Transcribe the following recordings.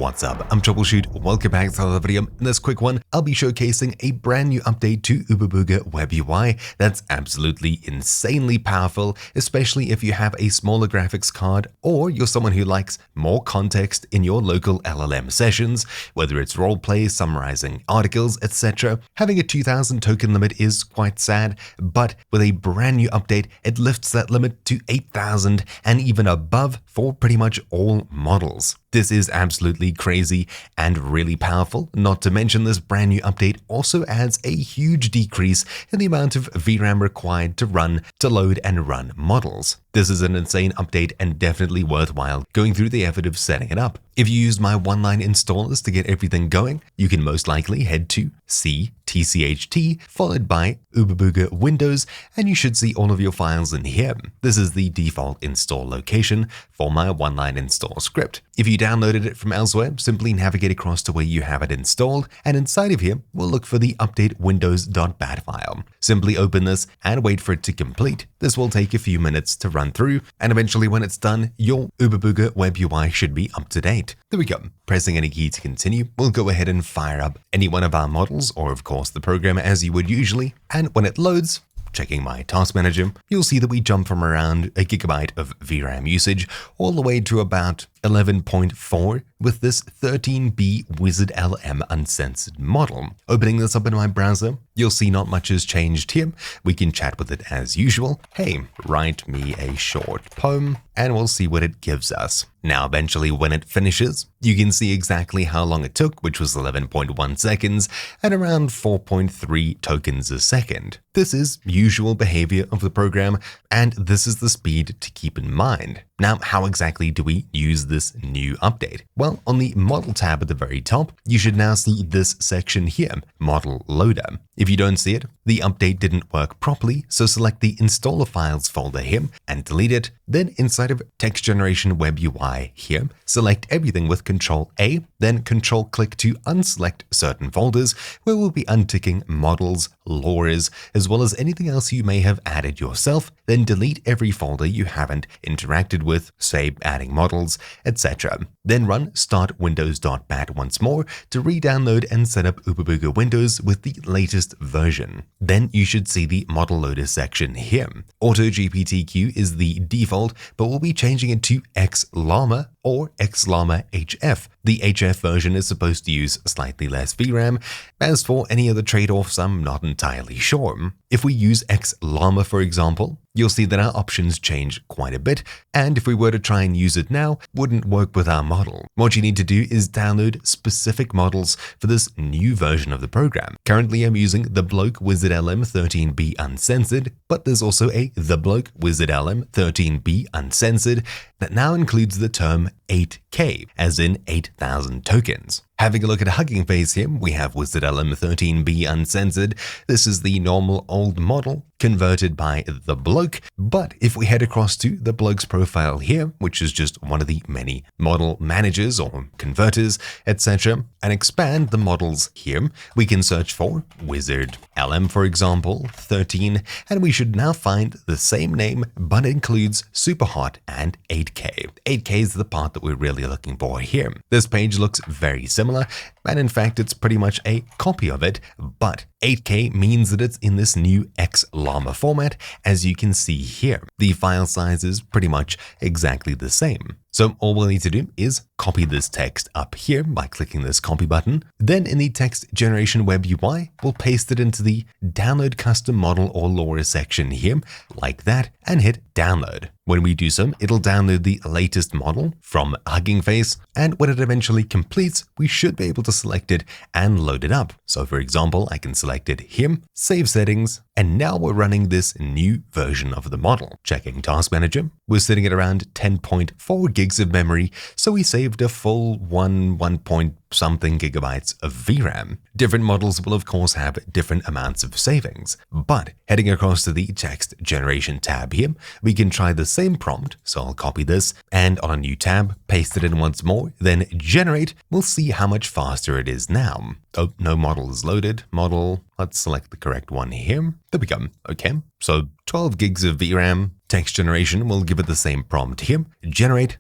What's up? I'm Troubleshoot. Welcome back to another video. In this quick one, I'll be showcasing a brand new update to Oobabooga WebUI that's absolutely insanely powerful, especially if you have a smaller graphics card or you're someone who likes more context in your local LLM sessions, whether it's roleplay, summarizing articles, etc. Having a 2,000 token limit is quite sad, but with a brand new update, it lifts that limit to 8,000 and even above for pretty much all models. This is absolutely crazy and really powerful, not to mention this brand new update also adds a huge decrease in the amount of VRAM required to load and run models. This is an insane update and definitely worthwhile going through the effort of setting it up. If you used my one-line installers to get everything going, you can most likely head to C-TCHT followed by Oobabooga Windows, and you should see all of your files in here. This is the default install location for my one-line install script. If you downloaded it from elsewhere, simply navigate across to where you have it installed, and inside of here, we'll look for the update windows.bat file. Simply open this and wait for it to complete. This will take a few minutes to run through, and eventually when it's done, your Oobabooga WebUI should be up to date. There we go. Pressing any key to continue, we'll go ahead and fire up any one of our models, or of course the program as you would usually, and when it loads, checking my task manager, you'll see that we jump from around a gigabyte of VRAM usage all the way to about 11.4 with this 13B Wizard LM uncensored model. Opening this up in my browser, you'll see not much has changed here. We can chat with it as usual. Hey, write me a short poem, and we'll see what it gives us. Now, eventually, when it finishes, you can see exactly how long it took, which was 11.1 seconds and around 4.3 tokens a second. This is usual behavior of the program, and this is the speed to keep in mind. Now, how exactly do we use this new update? Well, on the Model tab at the very top, you should now see this section here, Model Loader. If you don't see it, the update didn't work properly, so select the Installer Files folder here and delete it. Then inside of text-generation-webui here, select everything with Control-A, then Control-click to unselect certain folders where we'll be unticking models, lores, as well as anything else you may have added yourself, then delete every folder you haven't interacted with, say adding models, etc. Then run start windows.bat once more to re-download and set up Oobabooga Windows with the latest version. Then you should see the model loader section here. AutoGPTQ is the default, but we'll be changing it to ExLlama or ExLlama HF. The HF version is supposed to use slightly less VRAM. As for any other trade-offs, I'm not entirely sure. If we use ExLlama, for example, you'll see that our options change quite a bit, and if we were to try and use it now, wouldn't work with our model. What you need to do is download specific models for this new version of the program. Currently, I'm using the Bloke Wizard LM 13B Uncensored, but there's also a The Bloke Wizard LM 13B Uncensored that now includes the term 8K, as in 8,000 tokens. Having a look at Hugging Face here, we have Wizard LM 13B Uncensored. This is the normal old model converted by the bloke, but if we head across to the bloke's profile here, which is just one of the many model managers or converters, etc., and expand the models here, we can search for Wizard LM, for example, 13, and we should now find the same name, but includes Superhot and 8K. 8K is the part that we're really looking for here. This page looks very similar, and in fact, it's pretty much a copy of it, but 8K means that it's in this new ExLlama format, as you can see here. The file size is pretty much exactly the same. So all we'll need to do is copy this text up here by clicking this copy button. Then in the text-generation-webui, we'll paste it into the download custom model or lore section here, like that, and hit download. When we do so, it'll download the latest model from Hugging Face, and when it eventually completes, we should be able to select it and load it up. So for example, I can select it here, save settings, and now we're running this new version of the model. Checking Task Manager, we're sitting at around 10.4 gigs of memory, so we saved a full 1 point something gigabytes of VRAM. Different models will of course have different amounts of savings, but heading across to the text generation tab here, we can try the same prompt. So I'll copy this and on a new tab, paste it in once more, then generate. We'll see how much faster it is now. Oh, no model is loaded. Model, let's select the correct one here. There we go. Okay, so 12 gigs of VRAM. Text generation, we'll give it the same prompt here. Generate.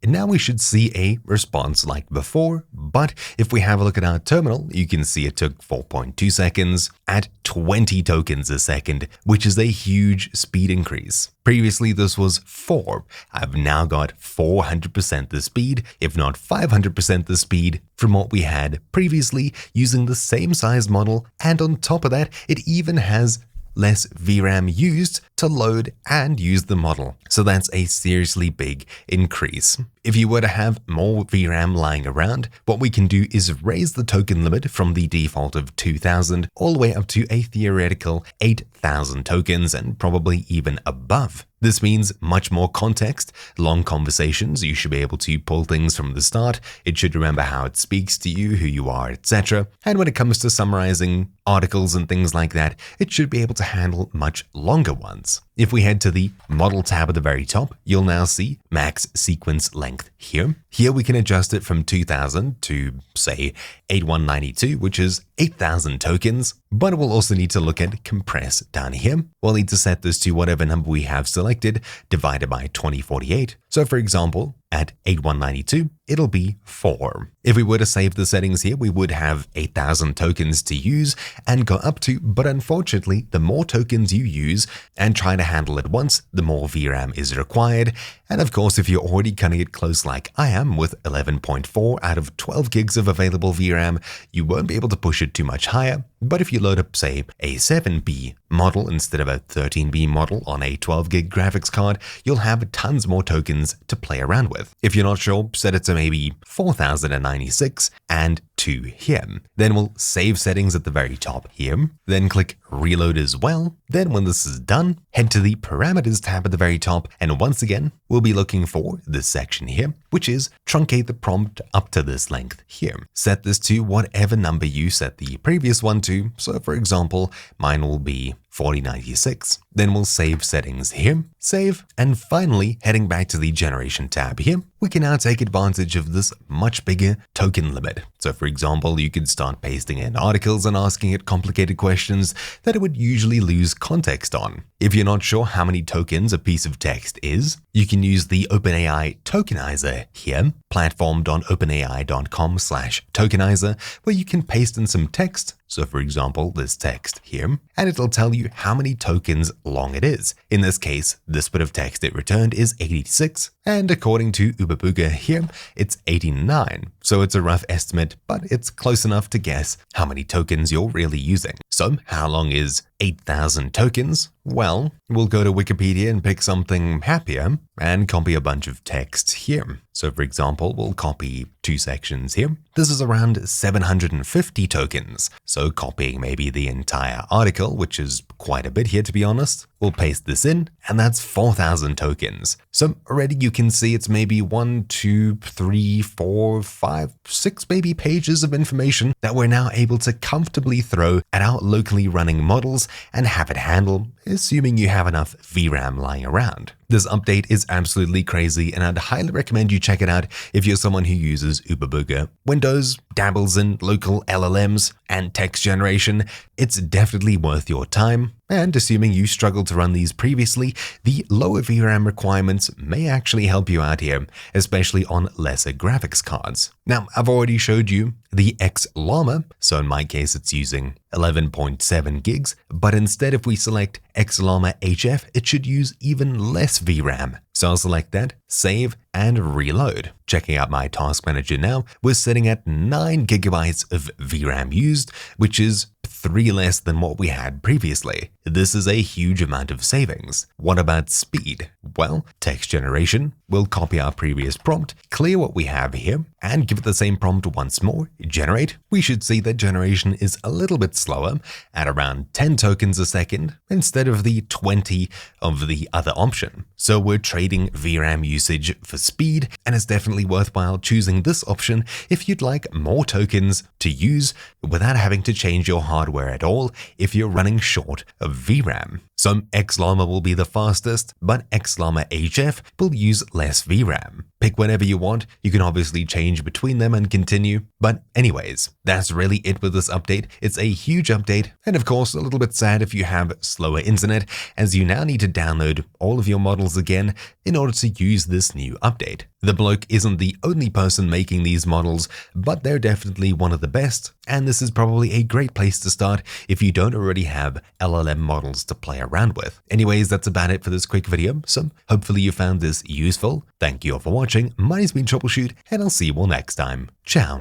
and now we should see a response like before, but if we have a look at our terminal, you can see it took 4.2 seconds at 20 tokens a second, which is a huge speed increase. Previously, this was 4. I've now got 400% the speed, if not 500% the speed from what we had previously using the same size model, and on top of that, it even has less VRAM used to load and use the model. So that's a seriously big increase. If you were to have more VRAM lying around, what we can do is raise the token limit from the default of 2,000 all the way up to a theoretical 8,000 tokens and probably even above. This means much more context, long conversations, you should be able to pull things from the start, it should remember how it speaks to you, who you are, etc. And when it comes to summarizing articles and things like that, it should be able to handle much longer ones. If we head to the model tab at the very top, you'll now see max sequence length here. Here we can adjust it from 2000 to say 8192, which is 8,000 tokens, but we'll also need to look at compress down here. We'll need to set this to whatever number we have selected divided by 2048. So for example, at 8192, it'll be 4. If we were to save the settings here, we would have 8,000 tokens to use and go up to, but unfortunately, the more tokens you use and try to handle at once, the more VRAM is required. And of course, if you're already cutting it close like I am with 11.4 out of 12 gigs of available VRAM, you won't be able to push it too much higher. But if you load up, say, a 7B model instead of a 13B model on a 12 gig graphics card, you'll have tons more tokens to play around with. If you're not sure, set it to maybe 4096 and 2 here. Then we'll save settings at the very top here, then click reload as well. Then when this is done, head to the parameters tab at the very top, and once again, we'll be looking for this section here, which is truncate the prompt up to this length here. Set this to whatever number you set the previous one to. So for example, mine will be 4096. Then we'll save settings here, save, and finally heading back to the generation tab here, we can now take advantage of this much bigger token limit. So for example, you could start pasting in articles and asking it complicated questions that it would usually lose context on. If you're not sure how many tokens a piece of text is, you can use the OpenAI tokenizer here, platformed on openai.com/tokenizer, where you can paste in some text. So for example, this text here, and it'll tell you how many tokens long it is. In this case, this bit of text it returned is 86, and according to Oobabooga here, it's 89. So it's a rough estimate, but it's close enough to guess how many tokens you're really using. So how long is 8,000 tokens? Well, we'll go to Wikipedia and pick something happier and copy a bunch of text here. So for example, we'll copy 2 sections here. This is around 750 tokens. So copying maybe the entire article, which is quite a bit here to be honest, we'll paste this in, and that's 4,000 tokens. So already you can see it's maybe 1, 2, 3, 4, 5, 6 maybe pages of information that we're now able to comfortably throw at our locally running models and have it handle, assuming you have enough VRAM lying around. This update is absolutely crazy, and I'd highly recommend you check it out if you're someone who uses Oobabooga Windows, dabbles in local LLMs and text generation. It's definitely worth your time. And assuming you struggled to run these previously, the lower VRAM requirements may actually help you out here, especially on lesser graphics cards. Now, I've already showed you the ExLlama, so in my case it's using 11.7 gigs, but instead if we select ExLlama HF, it should use even less VRAM. So I'll select that, save, and reload. Checking out my task manager now, we're sitting at 9 gigabytes of VRAM used, which is 3 less than what we had previously. This is a huge amount of savings. What about speed? Well, text generation, we'll copy our previous prompt, clear what we have here, and give it the same prompt once more, generate. We should see that generation is a little bit slower at around 10 tokens a second instead of the 20 of the other option. So we're trading VRAM usage for speed, and it's definitely worthwhile choosing this option if you'd like more tokens to use without having to change your hardware at all if you're running short of VRAM. Some ExLlama will be the fastest, but ExLlama HF will use less VRAM. Pick whatever you want, you can obviously change between them and continue. But anyways, that's really it with this update. It's a huge update, and of course a little bit sad if you have slower internet, as you now need to download all of your models again in order to use this new update. The bloke isn't the only person making these models, but they're definitely one of the best, and this is probably a great place to start if you don't already have LLM models to play around with. Anyways, that's about it for this quick video, so hopefully you found this useful. Thank you all for watching. My name's been Troubleshoot, and I'll see you all next time. Ciao.